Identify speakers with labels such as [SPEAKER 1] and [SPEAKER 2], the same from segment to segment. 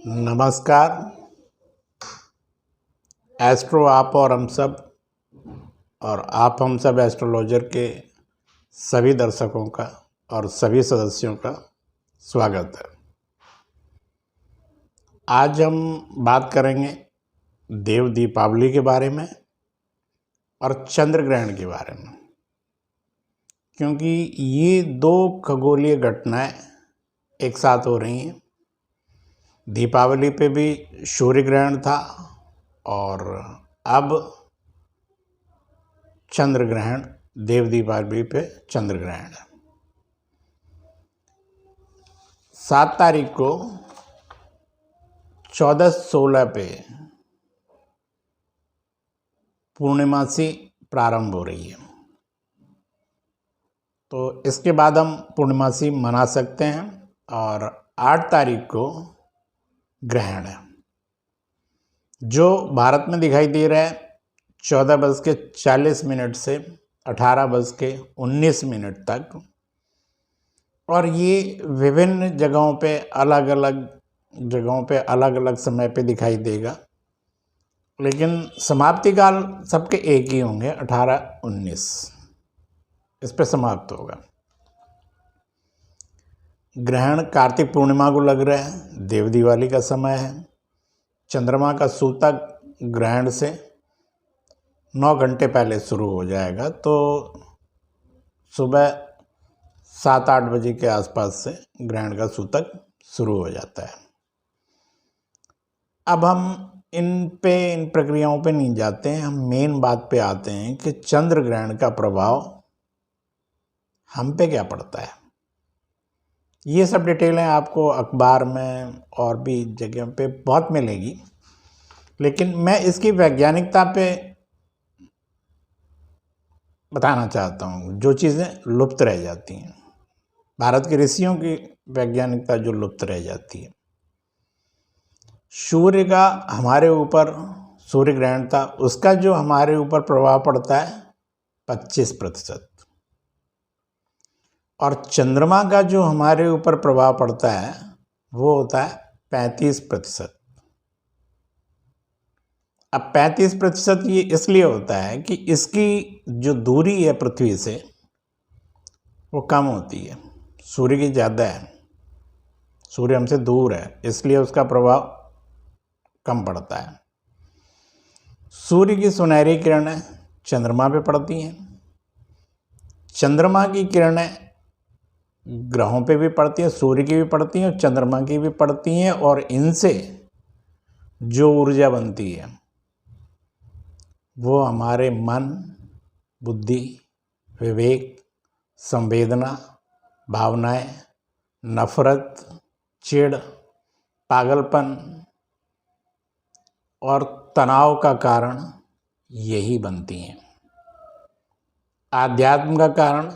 [SPEAKER 1] नमस्कार। एस्ट्रो आप और हम सब एस्ट्रोलॉजर के सभी दर्शकों का और सभी सदस्यों का स्वागत है। आज हम बात करेंगे देव दीपावली के बारे में और चंद्र ग्रहण के बारे में, क्योंकि ये दो खगोलीय घटनाएं एक साथ हो रही हैं। दीपावली पे भी सूर्य ग्रहण था और अब चंद्र ग्रहण, देव दीपावली पे चंद्र ग्रहण है। 7 तारीख को 14:16 पे पूर्णिमासी प्रारंभ हो रही है, तो इसके बाद हम पूर्णिमासी मना सकते हैं। और 8 तारीख को ग्रहण है, जो भारत में दिखाई दे रहा है 14:40 से 18:19 तक। और ये विभिन्न जगहों पे अलग अलग समय पे दिखाई देगा, लेकिन समाप्ति काल सबके एक ही होंगे, 18-19 इस पे समाप्त होगा। ग्रहण कार्तिक पूर्णिमा को लग रहा है, देव दिवाली का समय है। चंद्रमा का सूतक ग्रहण से 9 घंटे पहले शुरू हो जाएगा, तो सुबह 7-8 बजे के आसपास से ग्रहण का सूतक शुरू हो जाता है। अब हम इन प्रक्रियाओं पे नहीं जाते हैं, हम मेन बात पे आते हैं कि चंद्र ग्रहण का प्रभाव हम पे क्या पड़ता है। ये सब डिटेलें आपको अखबार में और भी जगह पे बहुत मिलेगी, लेकिन मैं इसकी वैज्ञानिकता पे बताना चाहता हूँ, जो चीज़ें लुप्त रह जाती हैं, भारत के ऋषियों की वैज्ञानिकता जो लुप्त रह जाती है। सूर्य का हमारे ऊपर, सूर्य ग्रहण था, उसका जो हमारे ऊपर प्रभाव पड़ता है 25%, और चंद्रमा का जो हमारे ऊपर प्रभाव पड़ता है वो होता है 35%। अब 35% ये इसलिए होता है कि इसकी जो दूरी है पृथ्वी से वो कम होती है, सूर्य की ज़्यादा है, सूर्य हमसे दूर है, इसलिए उसका प्रभाव कम पड़ता है। सूर्य की सुनहरी किरणें चंद्रमा पे पड़ती हैं, चंद्रमा की किरणें ग्रहों पे भी पड़ती हैं, सूर्य की भी पड़ती हैं और चंद्रमा की भी पड़ती हैं, और इनसे जो ऊर्जा बनती है वो हमारे मन, बुद्धि, विवेक, संवेदना, भावनाएं, नफरत, चिढ़, पागलपन और तनाव का कारण यही बनती हैं। आध्यात्म का कारण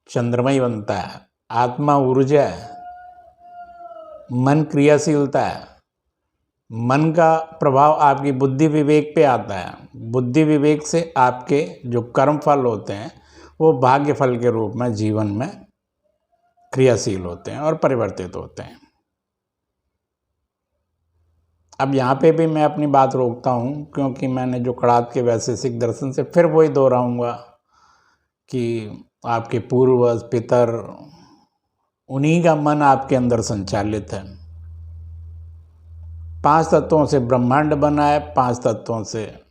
[SPEAKER 1] चंद्रमा ही बनता है। आत्मा ऊर्जा है, मन क्रियाशीलता है, मन का प्रभाव आपकी बुद्धि विवेक पे आता है, बुद्धि विवेक से आपके जो कर्म फल होते हैं वो भाग्य फल के रूप में जीवन में क्रियाशील होते हैं और परिवर्तित होते हैं। अब यहाँ पे भी मैं अपनी बात रोकता हूँ, क्योंकि मैंने जो कड़ात के वैशेषिक दर्शन से फिर वही दोहराऊंगा कि आपके पूर्वज पितर, उन्हीं का मन आपके अंदर संचालित है। 5 तत्वों से ब्रह्मांड बना है, 5 तत्वों से,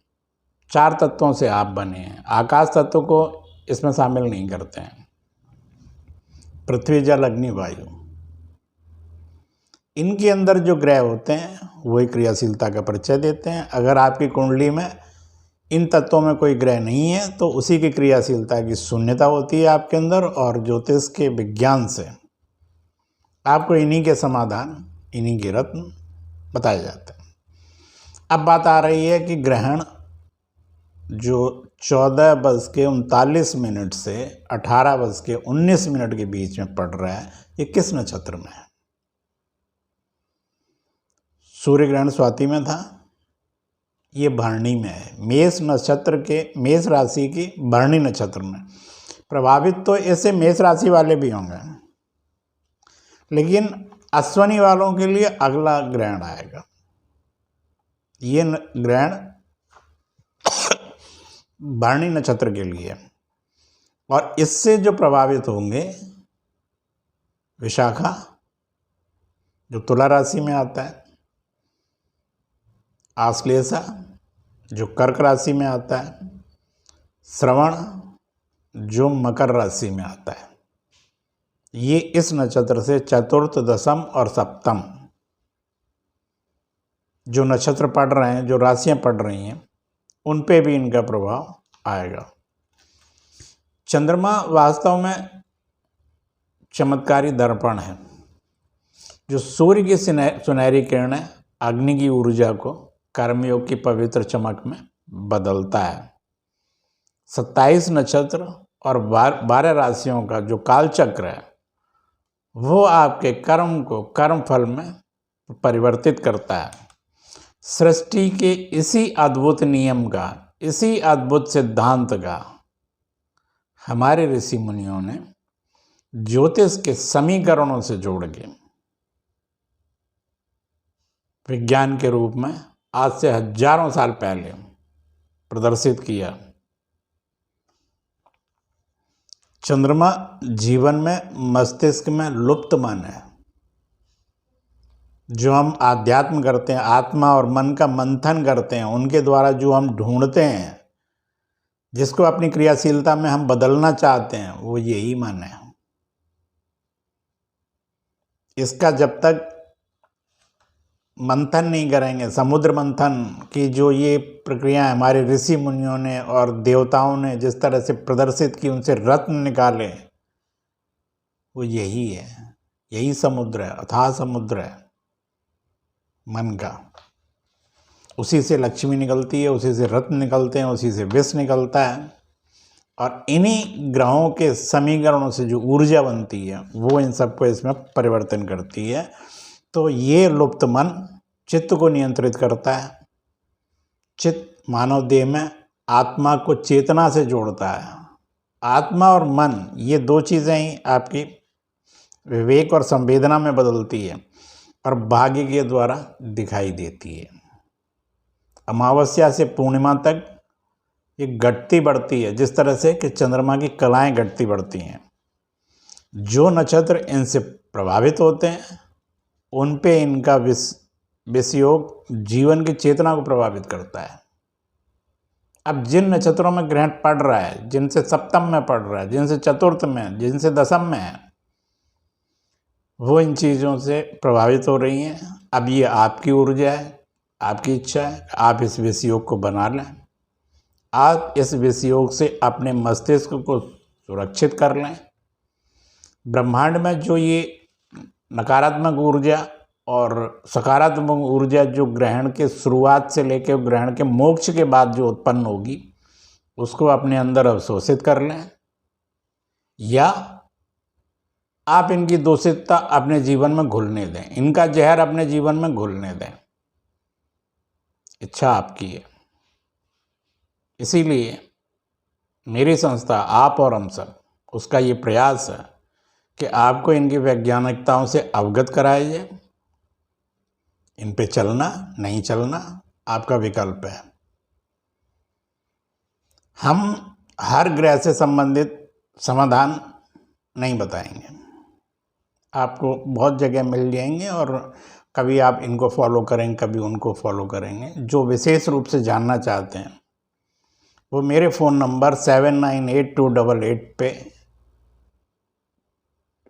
[SPEAKER 1] 4 तत्वों से आप बने हैं। आकाश तत्व को इसमें शामिल नहीं करते हैं, पृथ्वी, जल, अग्नि, वायु, इनके अंदर जो ग्रह होते हैं वही क्रियाशीलता का परिचय देते हैं। अगर आपकी कुंडली में इन तत्वों में कोई ग्रह नहीं है तो उसी की क्रियाशीलता की शून्यता होती है आपके अंदर, और ज्योतिष के विज्ञान से आपको इन्हीं के समाधान, इन्हीं के रत्न बताए जाते हैं। अब बात आ रही है कि ग्रहण जो 14:39 से 18:19 के बीच में पड़ रहा है, ये किस नक्षत्र में है। सूर्य ग्रहण स्वाति में था, ये भरणी में है, मेष नक्षत्र के, मेष राशि की भरणी नक्षत्र में। प्रभावित तो ऐसे मेष राशि वाले भी होंगे, लेकिन अश्वनी वालों के लिए अगला ग्रहण आएगा। ये ग्रहण भरणी नक्षत्र के लिए, और इससे जो प्रभावित होंगे विशाखा जो तुला राशि में आता है, आश्लेषा जो कर्क राशि में आता है, श्रवण जो मकर राशि में आता है। ये इस नक्षत्र से चतुर्थ, दशम और सप्तम जो नक्षत्र पढ़ रहे हैं, जो राशियां पढ़ रही हैं, उन पे भी इनका प्रभाव आएगा। चंद्रमा वास्तव में चमत्कारी दर्पण है जो सूर्य की सुनहरी किरणें अग्नि की ऊर्जा को कर्मयोग की पवित्र चमक में बदलता है। 27 नक्षत्र और 12 राशियों का जो कालचक्र है वो आपके कर्म को कर्म फल में परिवर्तित करता है। सृष्टि के इसी अद्भुत नियम का, इसी अद्भुत सिद्धांत का हमारे ऋषि मुनियों ने ज्योतिष के समीकरणों से जोड़ के विज्ञान के रूप में आज से हजारों साल पहले प्रदर्शित किया। चंद्रमा जीवन में मस्तिष्क में लुप्त मन है। जो हम आध्यात्म करते हैं, आत्मा और मन का मंथन करते हैं, उनके द्वारा जो हम ढूंढते हैं, जिसको अपनी क्रियाशीलता में हम बदलना चाहते हैं, वो यही मन है। इसका जब तक मंथन नहीं करेंगे, समुद्र मंथन की जो ये प्रक्रिया हमारे ऋषि मुनियों ने और देवताओं ने जिस तरह से प्रदर्शित की, उनसे रत्न निकाले, वो यही है, यही समुद्र है, अथाह समुद्र है मन का। उसी से लक्ष्मी निकलती है, उसी से रत्न निकलते हैं, उसी से विष निकलता है, और इन्हीं ग्रहों के समीकरणों से जो ऊर्जा बनती है वो इन सबको इसमें परिवर्तन करती है। तो ये लुप्त मन चित्त को नियंत्रित करता है। चित्त मानव देह में आत्मा को चेतना से जोड़ता है। आत्मा और मन ये दो चीज़ें ही आपकी विवेक और संवेदना में बदलती है और भाग्य के द्वारा दिखाई देती है। अमावस्या से पूर्णिमा तक ये घटती बढ़ती है, जिस तरह से कि चंद्रमा की कलाएं घटती बढ़ती हैं। जो नक्षत्र इनसे प्रभावित होते हैं उन पे इनका विषयोग जीवन की चेतना को प्रभावित करता है। अब जिन नक्षत्रों में ग्रहण पड़ रहा है, जिनसे सप्तम में पड़ रहा है, जिनसे चतुर्थ में, जिनसे दशम में है, वो इन चीज़ों से प्रभावित हो रही हैं। अब ये आपकी ऊर्जा है, आपकी इच्छा है, आप इस विषयोग को बना लें। आप इस विषयोग से अपने मस्तिष्क को सुरक्षित कर लें। ब्रह्मांड में जो ये नकारात्मक ऊर्जा और सकारात्मक ऊर्जा जो ग्रहण के शुरुआत से लेकर ग्रहण के मोक्ष के बाद जो उत्पन्न होगी, उसको अपने अंदर अवशोषित कर लें, या आप इनकी दूषितता अपने जीवन में घुलने दें, इनका जहर अपने जीवन में घुलने दें। इच्छा आपकी है। इसीलिए मेरी संस्था, आप और हम सब, उसका ये प्रयास है कि आपको इनकी वैज्ञानिकताओं से अवगत कराया जाए। इन पे चलना नहीं चलना आपका विकल्प है। हम हर ग्रह से संबंधित समाधान नहीं बताएंगे, आपको बहुत जगह मिल जाएंगे और कभी आप इनको फॉलो करेंगे, कभी उनको फॉलो करेंगे। जो विशेष रूप से जानना चाहते हैं वो मेरे फ़ोन नंबर 798288 पे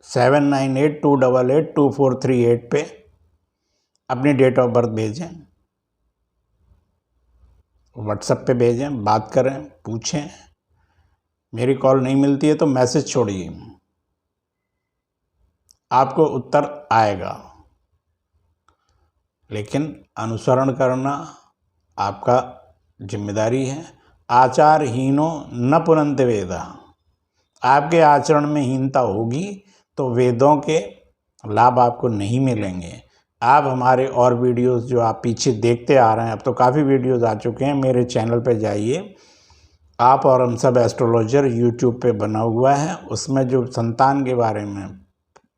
[SPEAKER 1] 7982882438 पे अपनी डेट ऑफ बर्थ भेजें, व्हाट्सएप पे भेजें, बात करें, पूछें। मेरी कॉल नहीं मिलती है तो मैसेज छोड़िए, आपको उत्तर आएगा। लेकिन अनुसरण करना आपका जिम्मेदारी है। आचारहीनो न पुनन्ति वेदा। आपके आचरण में हीनता होगी तो वेदों के लाभ आपको नहीं मिलेंगे। आप हमारे और वीडियोस जो आप पीछे देखते आ रहे हैं, अब तो काफ़ी वीडियोस आ चुके हैं, मेरे चैनल पे जाइए। आप और हम सब एस्ट्रोलॉजर यूट्यूब पे बना हुआ है, उसमें जो संतान के बारे में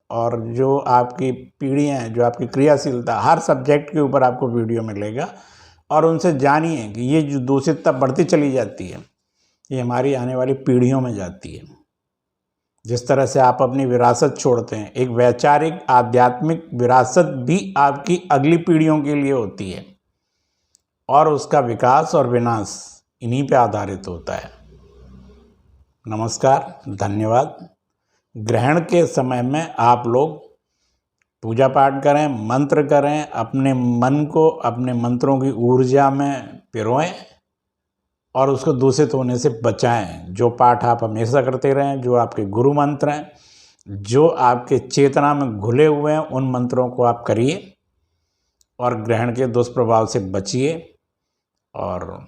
[SPEAKER 1] और जो आपकी पीढ़ियाँ हैं, जो आपकी क्रियाशीलता, हर सब्जेक्ट के ऊपर आपको वीडियो मिलेगा। और उनसे जानिए कि ये जो दूषितता बढ़ती चली जाती है, ये हमारी आने वाली पीढ़ियों में जाती है। जिस तरह से आप अपनी विरासत छोड़ते हैं, एक वैचारिक आध्यात्मिक विरासत भी आपकी अगली पीढ़ियों के लिए होती है, और उसका विकास और विनाश इन्हीं पे आधारित होता है। नमस्कार, धन्यवाद। ग्रहण के समय में आप लोग पूजा पाठ करें, मंत्र करें, अपने मन को अपने मंत्रों की ऊर्जा में पिरोएं और उसको दूषित होने से बचाएं। जो पाठ आप हमेशा करते रहें, जो आपके गुरु मंत्र हैं, जो आपके चेतना में घुले हुए हैं, उन मंत्रों को आप करिए और ग्रहण के दुष्प्रभाव से बचिए। और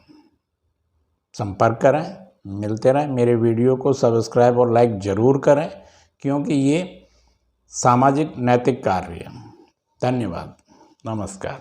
[SPEAKER 1] संपर्क करें, मिलते रहें। मेरे वीडियो को सब्सक्राइब और लाइक ज़रूर करें, क्योंकि ये सामाजिक नैतिक कार्य है। धन्यवाद, नमस्कार।